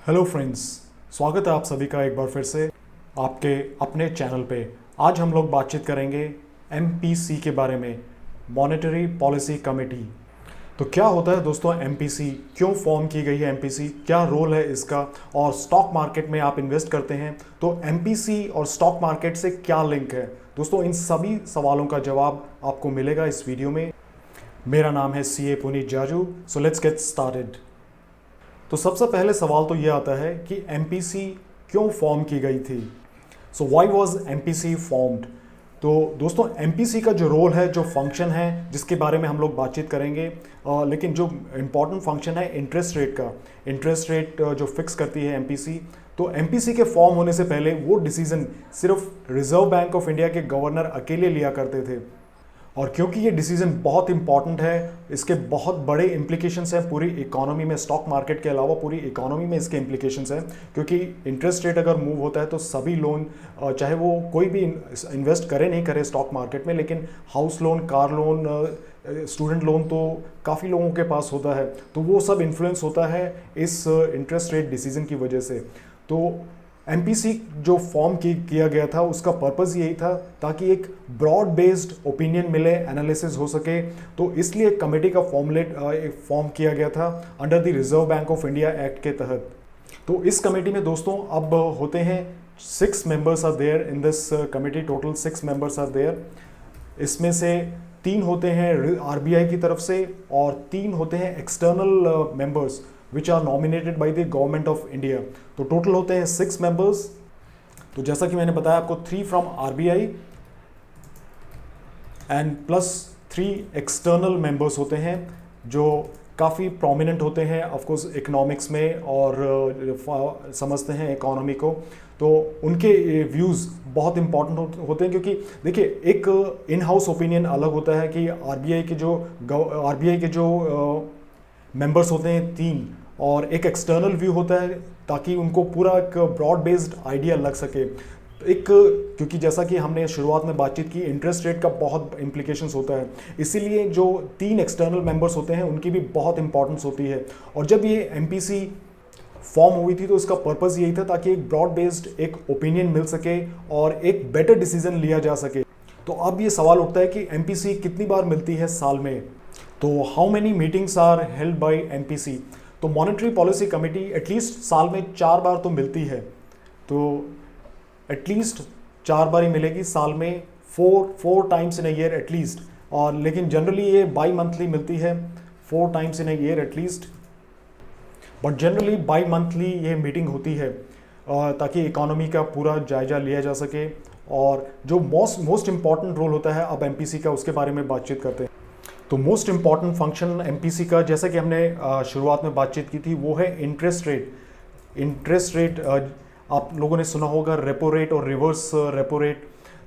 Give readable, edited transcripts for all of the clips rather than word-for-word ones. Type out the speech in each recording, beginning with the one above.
Hello friends, स्वागत है आप सभी का एक बार फिर से आपके अपने चैनल पे। आज हम लोग बातचीत करेंगे एमपीसी के बारे में, मॉनेटरी पॉलिसी कमेटी। तो क्या होता है दोस्तों एमपीसी, क्यों फॉर्म की गई है एमपीसी, क्या रोल है इसका, और स्टॉक मार्केट में आप इन्वेस्ट करते हैं तो एमपीसी और स्टॉक मार्केट से क्या लिंक है। दोस्तों इन सभी सवालों का जवाब आपको मिलेगा इस वीडियो में। मेरा नाम है CA Puneet Jaju. So let's get started. तो सबसे पहले सवाल तो ये आता है कि एमपीसी क्यों फॉर्म की गई थी। So why was MPC formed. तो दोस्तों एमपीसी का जो रोल है, जो फंक्शन है, जिसके बारे में हम लोग बातचीत करेंगे, लेकिन जो इम्पॉर्टेंट फंक्शन है इंटरेस्ट रेट का, इंटरेस्ट रेट जो फिक्स करती है एमपीसी। तो एमपीसी के फॉर्म होने से पहले वो डिसीजन सिर्फ रिजर्व बैंक ऑफ इंडिया के गवर्नर अकेले लिया करते थे। और क्योंकि ये डिसीजन बहुत इंपॉर्टेंट है, इसके बहुत बड़े इम्प्लीकेशंस हैं पूरी इकोनॉमी में, स्टॉक मार्केट के अलावा पूरी इकोनॉमी में इसके इम्प्लीकेशंस हैं। क्योंकि इंटरेस्ट रेट अगर मूव होता है तो सभी लोन, चाहे वो कोई भी इन्वेस्ट करे नहीं करे स्टॉक मार्केट में, लेकिन house loan, car loan, student loan तो काफ़ी लोगों के पास होता है, तो वो सब इन्फ्लुएंस होता है इस इंटरेस्ट रेट डिसीजन की वजह से। तो एमपीसी जो फॉर्म किया गया था उसका पर्पस यही था ताकि एक ब्रॉड बेस्ड ओपिनियन मिले, एनालिसिस हो सके। तो इसलिए एक कमेटी का फॉर्म किया गया था under the reserve bank of India act के तहत। तो इस कमेटी में दोस्तों अब होते हैं 6 members are there in this committee. Total 6 members are there. इसमें से 3 होते हैं आरबीआई की तरफ से और 3 होते हैं external members which are nominated by the government of India। तो टोटल होते हैं 6 मेंबर्स। तो जैसा कि मैंने बताया आपको, 3 from RBI and plus 3 external members होते हैं जो काफ़ी प्रोमिनेंट होते हैं ऑफकोर्स इकोनॉमिक्स में और समझते हैं इकोनॉमी को। तो उनके व्यूज़ बहुत इंपॉर्टेंट होते हैं, क्योंकि देखिए एक इन हाउस ओपिनियन अलग होता है कि आरबीआई के जो मेंबर्स होते हैं 3, और एक एक्सटर्नल व्यू होता है ताकि उनको पूरा एक ब्रॉड बेस्ड आइडिया लग सके। क्योंकि जैसा कि हमने शुरुआत में बातचीत की, इंटरेस्ट रेट का बहुत इम्प्लीकेशंस होता है, इसीलिए जो 3 एक्सटर्नल मेंबर्स होते हैं उनकी भी बहुत इंपॉर्टेंस होती है। और जब ये एमपीसी फॉर्म हुई थी तो इसका पर्पस यही था ताकि एक ब्रॉड बेस्ड एक ओपिनियन मिल सके और एक बेटर डिसीजन लिया जा सके। तो अब ये सवाल उठता है कि एमपीसी कितनी बार मिलती है साल में। तो how many meetings are held by MPC. तो मॉनेटरी पॉलिसी कमेटी एटलीस्ट साल में 4 बार तो मिलती है। तो एटलीस्ट 4 बार ही मिलेगी साल में, 4 times in a year at least. और लेकिन जनरली ये बाई मंथली मिलती है, 4 times in a year at least, but generally by monthly ये मीटिंग होती है ताकि इकोनॉमी का पूरा जायजा लिया जा सके। और जो मोस्ट इम्पॉर्टेंट रोल होता है अब एमपीसी का, उसके बारे में बातचीत करते हैं। तो मोस्ट इम्पॉर्टेंट फंक्शन एमपीसी का, जैसा कि हमने शुरुआत में बातचीत की थी, वो है इंटरेस्ट रेट। इंटरेस्ट रेट आप लोगों ने सुना होगा, रेपो रेट और रिवर्स रेपो रेट।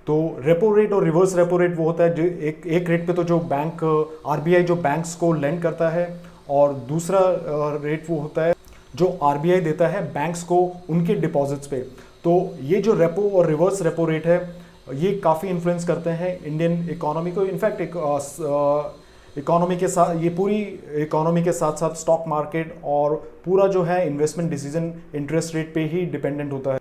तो रेपो रेट और रिवर्स रेपो रेट वो होता है जो एक रेट पे तो जो बैंक आरबीआई जो बैंक्स को लेंड करता है, और दूसरा रेट वो होता है जो आरबीआई देता है बैंक्स को उनके डिपॉजिट्स पे। तो ये जो रेपो और रिवर्स रेपो रेट है, ये काफ़ी इन्फ्लुएंस करते हैं इंडियन इकोनॉमी को। इनफैक्ट इकोनॉमी के साथ, ये पूरी इकोनॉमी के साथ साथ स्टॉक मार्केट और पूरा जो है इन्वेस्टमेंट डिसीजन इंटरेस्ट रेट पे ही डिपेंडेंट होता है।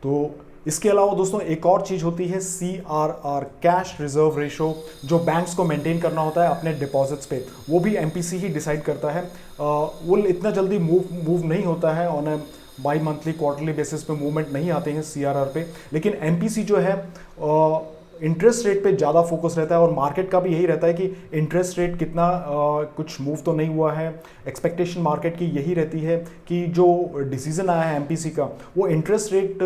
तो इसके अलावा दोस्तों एक और चीज़ होती है CRR, कैश रिजर्व रेशो, जो बैंक्स को मेंटेन करना होता है अपने डिपॉजिट्स पे, वो भी एमपीसी ही डिसाइड करता है। वो इतना जल्दी मूव नहीं होता है, on A by monthly quarterly basis पे मूवमेंट नहीं आते हैं CRR पे। लेकिन एमपीसी जो है इंटरेस्ट रेट पे ज़्यादा फोकस रहता है, और मार्केट का भी यही रहता है कि इंटरेस्ट रेट कितना कुछ मूव तो नहीं हुआ है। एक्सपेक्टेशन मार्केट की यही रहती है कि जो डिसीजन आया है एमपीसी का, वो इंटरेस्ट रेट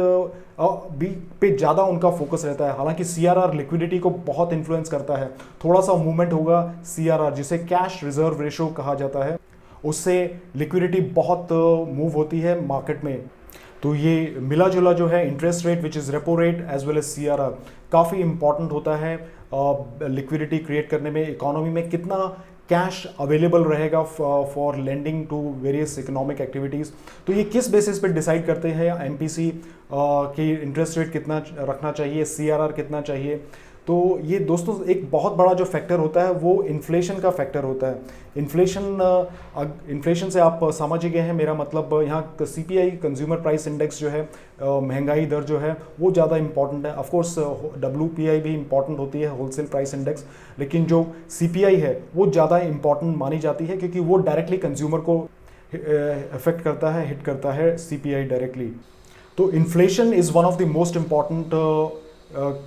पे ज़्यादा उनका फोकस रहता है। हालांकि CRR लिक्विडिटी को बहुत इन्फ्लुएंस करता है। थोड़ा सा मूवमेंट होगा CRR, जिसे कैश रिजर्व रेशो कहा जाता है, उससे लिक्विडिटी बहुत मूव होती है मार्केट में। तो ये मिला जुला जो है interest rate which is repo rate as well as CRR काफ़ी इंपॉर्टेंट होता है लिक्विडिटी क्रिएट करने में। इकोनॉमी में कितना कैश अवेलेबल रहेगा for lending to various economic activities. तो ये किस बेसिस पे डिसाइड करते हैं एमपीसी कि इंटरेस्ट रेट कितना रखना चाहिए, CRR कितना चाहिए। तो ये दोस्तों एक बहुत बड़ा जो फैक्टर होता है वो इन्फ्लेशन का फैक्टर होता है। इन्फ्लेशन से आप समझ ही गए हैं, मेरा मतलब यहाँ CPI कंज्यूमर प्राइस इंडेक्स जो है, महंगाई दर जो है वो ज़्यादा इंपॉर्टेंट है। ऑफकोर्स WPI भी इंपॉर्टेंट होती है, होलसेल प्राइस इंडेक्स, लेकिन जो CPI है वो ज़्यादा इंपॉर्टेंट मानी जाती है क्योंकि वो डायरेक्टली कंज्यूमर को अफेक्ट करता है, हिट करता है CPI डायरेक्टली। तो inflation is one of the most important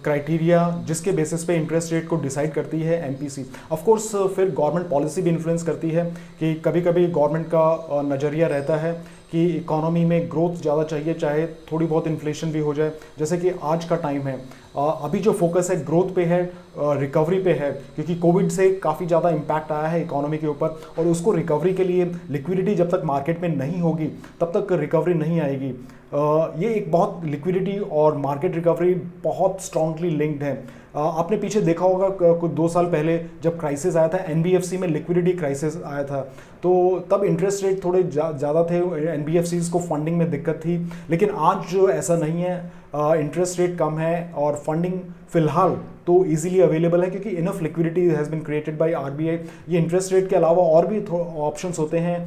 criteria जिसके बेसिस पे इंटरेस्ट रेट को डिसाइड करती है MPC। ऑफ कोर्स फिर गवर्नमेंट पॉलिसी भी इन्फ्लुएंस करती है कि कभी कभी गवर्नमेंट का नज़रिया रहता है कि इकोनॉमी में ग्रोथ ज़्यादा चाहिए, चाहे थोड़ी बहुत इन्फ्लेशन भी हो जाए, जैसे कि आज का टाइम है। अभी जो फोकस है ग्रोथ पे है, रिकवरी पे है, क्योंकि कोविड से काफ़ी ज़्यादा इम्पैक्ट आया है इकोनॉमी के ऊपर, और उसको रिकवरी के लिए लिक्विडिटी जब तक मार्केट में नहीं होगी तब तक रिकवरी नहीं आएगी। ये एक बहुत लिक्विडिटी और मार्केट रिकवरी बहुत स्ट्रांगली लिंक्ड है। आपने पीछे देखा होगा कुछ 2 साल पहले जब क्राइसिस आया था, NBFC में लिक्विडिटी क्राइसिस आया था, तो तब इंटरेस्ट रेट थोड़े ज़्यादा थे, NBFCs को फंडिंग में दिक्कत थी। लेकिन आज जो ऐसा नहीं है, इंटरेस्ट रेट कम है और फंडिंग फिलहाल तो इजीली अवेलेबल है क्योंकि enough liquidity has been created by RBI। ये इंटरेस्ट रेट के अलावा और भी ऑप्शंस होते हैं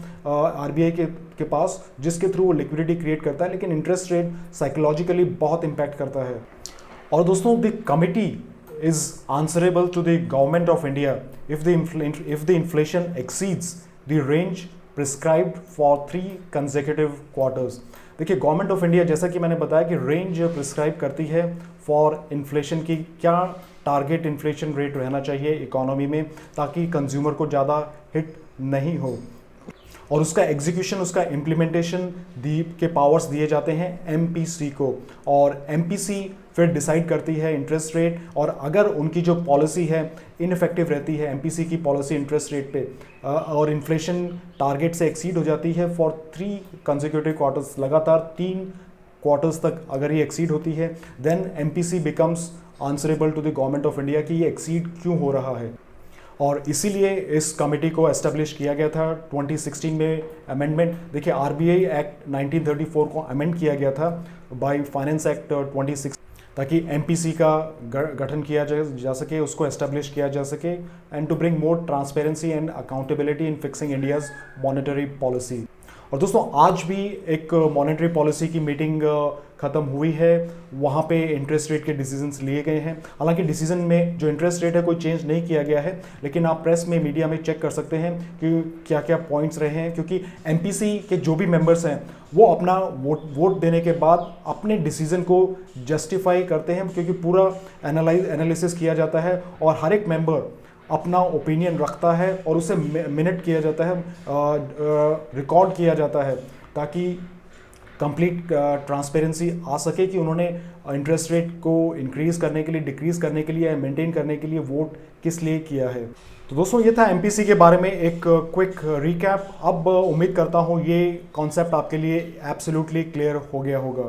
RBI के पास जिसके थ्रू वो लिक्विडिटी क्रिएट करता है, लेकिन इंटरेस्ट रेट साइकोलॉजिकली बहुत इम्पैक्ट करता है। और दोस्तों, the committee is answerable to the government of India if the inflation exceeds the range prescribed for 3 consecutive quarters। देखिए, गवर्नमेंट ऑफ इंडिया जैसा कि मैंने बताया कि रेंज प्रिस्क्राइब करती है फॉर इन्फ्लेशन की, क्या टारगेट इन्फ्लेशन रेट रहना चाहिए इकोनॉमी में ताकि कंज्यूमर को ज़्यादा हिट नहीं हो, और उसका एग्जीक्यूशन, उसका इम्प्लीमेंटेशन के पावर्स दिए जाते हैं MPC को, और MPC फिर डिसाइड करती है इंटरेस्ट रेट। और अगर उनकी जो पॉलिसी है इनफेक्टिव रहती है, MPC की पॉलिसी इंटरेस्ट रेट पे, और इन्फ्लेशन टारगेट से एक्सीड हो जाती है फॉर 3 कंसेक्यूटिव क्वार्टर्स, लगातार 3 क्वार्टर्स तक अगर ये एक्सीड होती है, then MPC becomes answerable to the government of India कि ये एक्सीड क्यों हो रहा है। और इसीलिए इस कमेटी को एस्टेब्लिश किया गया था 2016 में। अमेंडमेंट देखिए, RBI एक्ट 1934 को अमेंड किया गया था बाय फाइनेंस एक्ट 26, ताकि MPC का गठन किया जा सके, उसको एस्टेब्लिश किया जा सके, and to bring more transparency and accountability in fixing India's monetary policy. और दोस्तों, आज भी एक मॉनेटरी पॉलिसी की मीटिंग ख़त्म हुई है, वहाँ पे इंटरेस्ट रेट के डिसीजंस लिए गए हैं। हालांकि डिसीजन में जो इंटरेस्ट रेट है कोई चेंज नहीं किया गया है, लेकिन आप प्रेस में, मीडिया में चेक कर सकते हैं कि क्या क्या पॉइंट्स रहे हैं, क्योंकि MPC के जो भी मेंबर्स हैं वो अपना वोट देने के बाद अपने डिसीजन को जस्टिफाई करते हैं, क्योंकि पूरा एनालिसिस किया जाता है और हर एक मेंबर अपना ओपिनियन रखता है और उसे मिनट किया जाता है, रिकॉर्ड किया जाता है, ताकि कंप्लीट ट्रांसपेरेंसी आ सके कि उन्होंने इंटरेस्ट रेट को इंक्रीज़ करने के लिए, डिक्रीज़ करने के लिए या मेंटेन करने के लिए वोट किस लिए किया है। तो दोस्तों, ये था MPC के बारे में एक क्विक रिकैप। अब उम्मीद करता हूँ ये कॉन्सेप्ट आपके लिए एब्सोल्युटली क्लियर हो गया होगा।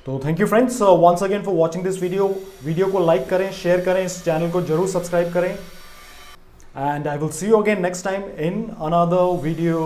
तो thank you friends once again for watching this video को लाइक करें, शेयर करें, इस चैनल को जरूर सब्सक्राइब करें, and I will see you again next time in another video.